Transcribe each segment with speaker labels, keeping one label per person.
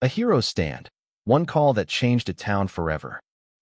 Speaker 1: A hero stand. One call that changed a town forever.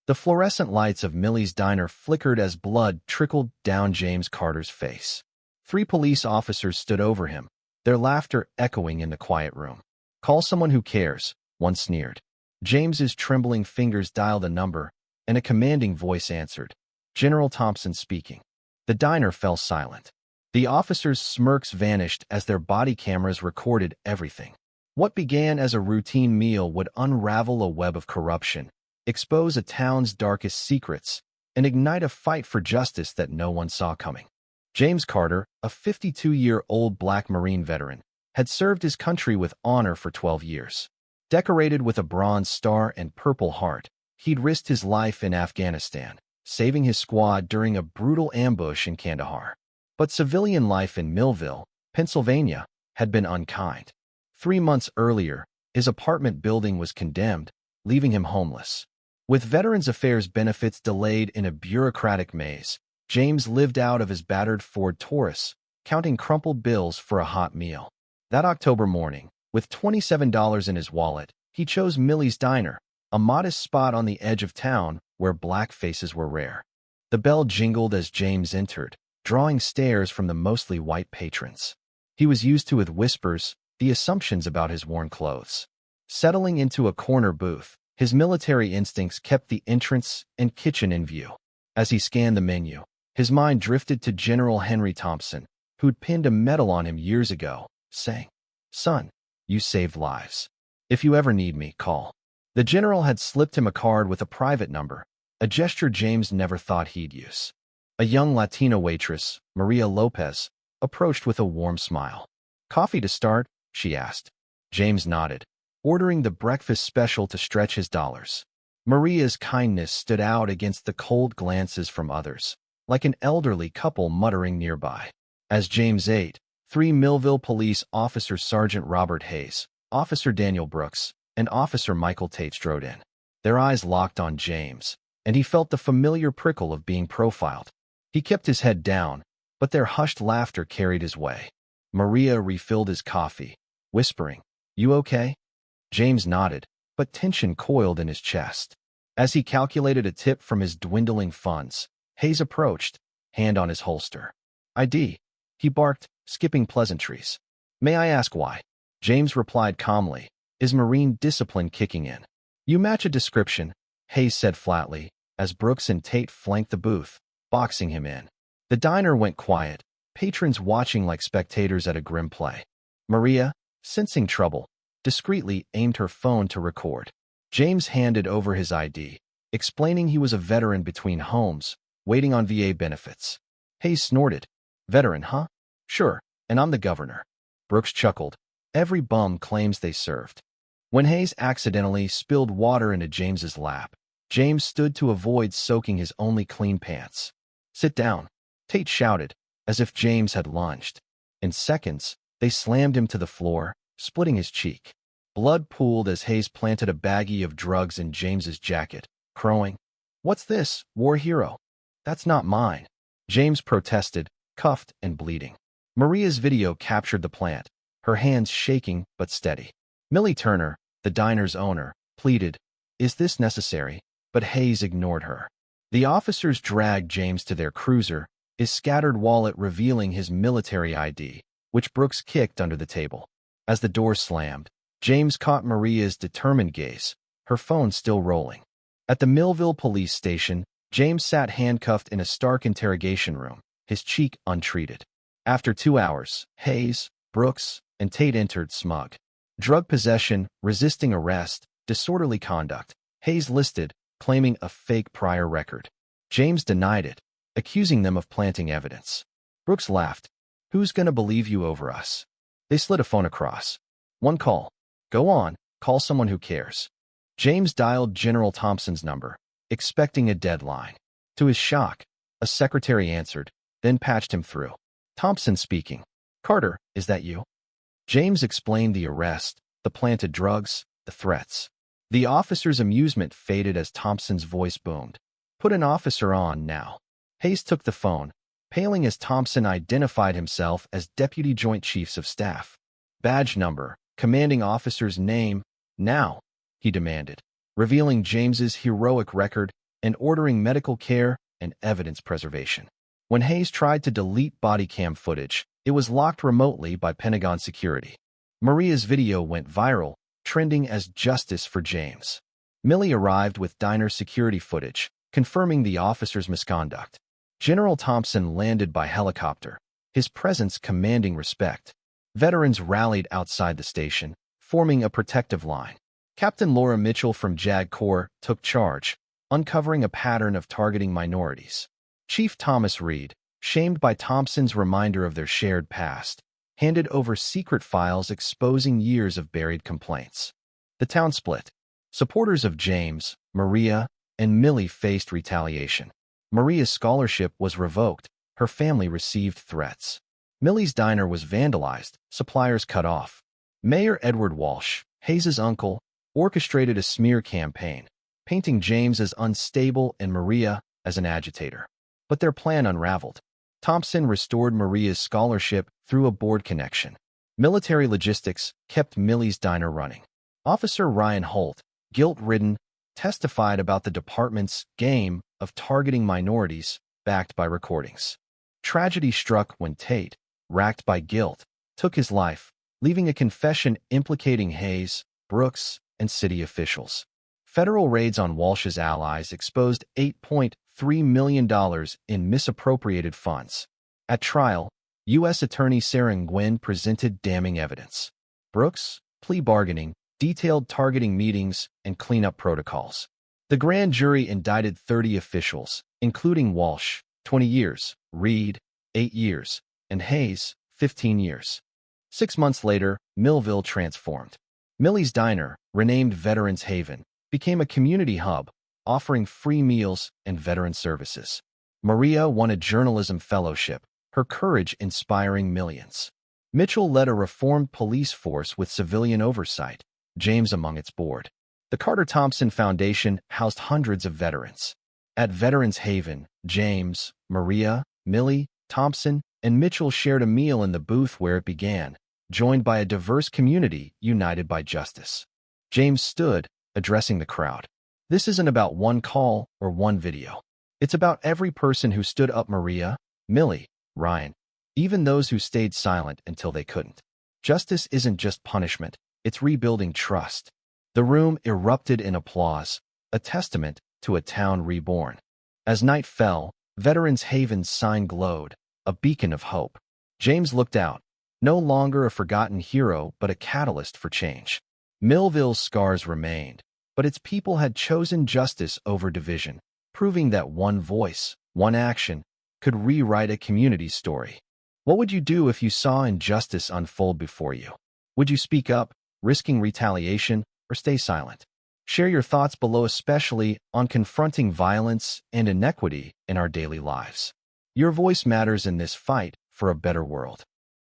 Speaker 1: The fluorescent lights of Millie's diner flickered as blood trickled down James Carter's face. 3 police officers stood over him, their laughter echoing in the quiet room. Call someone who cares, one sneered. James's trembling fingers dialed a number, and a commanding voice answered. General Thompson speaking. The diner fell silent. The officers' smirks vanished as their body cameras recorded everything. What began as a routine meal would unravel a web of corruption, expose a town's darkest secrets, and ignite a fight for justice that no one saw coming. James Carter, a 52-year-old Black Marine veteran, had served his country with honor for 12 years. Decorated with a Bronze Star and Purple Heart, he'd risked his life in Afghanistan, saving his squad during a brutal ambush in Kandahar. But civilian life in Millville, Pennsylvania, had been unkind. 3 months earlier, his apartment building was condemned, leaving him homeless. With Veterans Affairs benefits delayed in a bureaucratic maze, James lived out of his battered Ford Taurus, counting crumpled bills for a hot meal. That October morning, with $27 in his wallet, he chose Millie's Diner, a modest spot on the edge of town where black faces were rare. The bell jingled as James entered, drawing stares from the mostly white patrons. He was used to with whispers, the assumptions about his worn clothes. Settling into a corner booth, his military instincts kept the entrance and kitchen in view. As he scanned the menu, his mind drifted to General Henry Thompson, who'd pinned a medal on him years ago, saying, "Son, you saved lives. If you ever need me, call." The general had slipped him a card with a private number, a gesture James never thought he'd use. A young Latina waitress, Maria Lopez, approached with a warm smile. "Coffee to start?" she asked. James nodded, ordering the breakfast special to stretch his dollars. Maria's kindness stood out against the cold glances from others, like an elderly couple muttering nearby. As James ate, 3 Millville police officers, Sergeant Robert Hayes, Officer Daniel Brooks, and Officer Michael Tate, strode in. Their eyes locked on James, and he felt the familiar prickle of being profiled. He kept his head down, but their hushed laughter carried his way. Maria refilled his coffee, whispering, "You okay?" James nodded, but tension coiled in his chest. As he calculated a tip from his dwindling funds, Hayes approached, hand on his holster. "ID," he barked, skipping pleasantries. "May I ask why?" James replied calmly, his Marine discipline kicking in. "You match a description," Hayes said flatly, as Brooks and Tate flanked the booth, boxing him in. The diner went quiet, patrons watching like spectators at a grim play. Maria, sensing trouble, discreetly aimed her phone to record. James handed over his ID, explaining he was a veteran between homes, waiting on VA benefits. Hayes snorted. "Veteran, huh? Sure, and I'm the governor." Brooks chuckled. "Every bum claims they served." When Hayes accidentally spilled water into James's lap, James stood to avoid soaking his only clean pants. "Sit down," Tate shouted, as if James had lunged. In seconds, they slammed him to the floor, splitting his cheek. Blood pooled as Hayes planted a baggie of drugs in James's jacket, crowing, "What's this, war hero?" "That's not mine," James protested, cuffed and bleeding. Maria's video captured the plant, her hands shaking but steady. Millie Turner, the diner's owner, pleaded, "Is this necessary?" But Hayes ignored her. The officers dragged James to their cruiser, his scattered wallet revealing his military ID, which Brooks kicked under the table. As the door slammed, James caught Maria's determined gaze, her phone still rolling. At the Millville police station, James sat handcuffed in a stark interrogation room, his cheek untreated. After 2 hours, Hayes, Brooks, and Tate entered smug. Drug possession, resisting arrest, disorderly conduct. Hayes listed, claiming a fake prior record. James denied it, accusing them of planting evidence. Brooks laughed. "Who's gonna believe you over us?" They slid a phone across. "One call. Go on, call someone who cares." James dialed General Thompson's number, expecting a deadline. To his shock, a secretary answered, then patched him through. "Thompson speaking. Carter, is that you?" James explained the arrest, the planted drugs, the threats. The officer's amusement faded as Thompson's voice boomed. "Put an officer on now." Hayes took the phone, paling as Thompson identified himself as Deputy Joint Chiefs of Staff. Badge number, commanding officer's name, Now, he demanded, revealing James's heroic record and ordering medical care and evidence preservation. When Hayes tried to delete body cam footage, it was locked remotely by Pentagon security. Maria's video went viral, trending as justice for James. Millie arrived with diner security footage, confirming the officer's misconduct. General Thompson landed by helicopter, his presence commanding respect. Veterans rallied outside the station, forming a protective line. Captain Laura Mitchell from JAG Corps took charge, uncovering a pattern of targeting minorities. Chief Thomas Reed, shamed by Thompson's reminder of their shared past, handed over secret files exposing years of buried complaints. The town split. Supporters of James, Maria, and Millie faced retaliation. Maria's scholarship was revoked, her family received threats. Millie's diner was vandalized, suppliers cut off. Mayor Edward Walsh, Hayes's uncle, orchestrated a smear campaign, painting James as unstable and Maria as an agitator. But their plan unraveled. Thompson restored Maria's scholarship through a board connection. Military logistics kept Millie's diner running. Officer Ryan Holt, guilt-ridden, testified about the department's game of targeting minorities, backed by recordings. Tragedy struck when Tate, racked by guilt, took his life, leaving a confession implicating Hayes, Brooks, and city officials. Federal raids on Walsh's allies exposed $8.3 million in misappropriated funds. At trial, U.S. Attorney Sarah Nguyen presented damning evidence. Brooks, plea bargaining, detailed targeting meetings, and cleanup protocols. The grand jury indicted 30 officials, including Walsh, 20 years, Reed, 8 years, and Hayes, 15 years. 6 months later, Millville transformed. Millie's Diner, renamed Veterans Haven, became a community hub, offering free meals and veteran services. Maria won a journalism fellowship, her courage inspiring millions. Mitchell led a reformed police force with civilian oversight, James among its board. The Carter-Thompson Foundation housed hundreds of veterans. At Veterans Haven, James, Maria, Millie, Thompson, and Mitchell shared a meal in the booth where it began, joined by a diverse community united by justice. James stood, addressing the crowd. This isn't about one call or one video. It's about every person who stood up, Maria, Millie, Ryan, even those who stayed silent until they couldn't. Justice isn't just punishment, it's rebuilding trust. The room erupted in applause, a testament to a town reborn. As night fell, Veterans Haven's sign glowed, a beacon of hope. James looked out, no longer a forgotten hero but a catalyst for change. Millville's scars remained, but its people had chosen justice over division, proving that one voice, one action, could rewrite a community's story. What would you do if you saw injustice unfold before you? Would you speak up, risking retaliation, or stay silent? Share your thoughts below, especially on confronting violence and inequity in our daily lives. Your voice matters in this fight for a better world.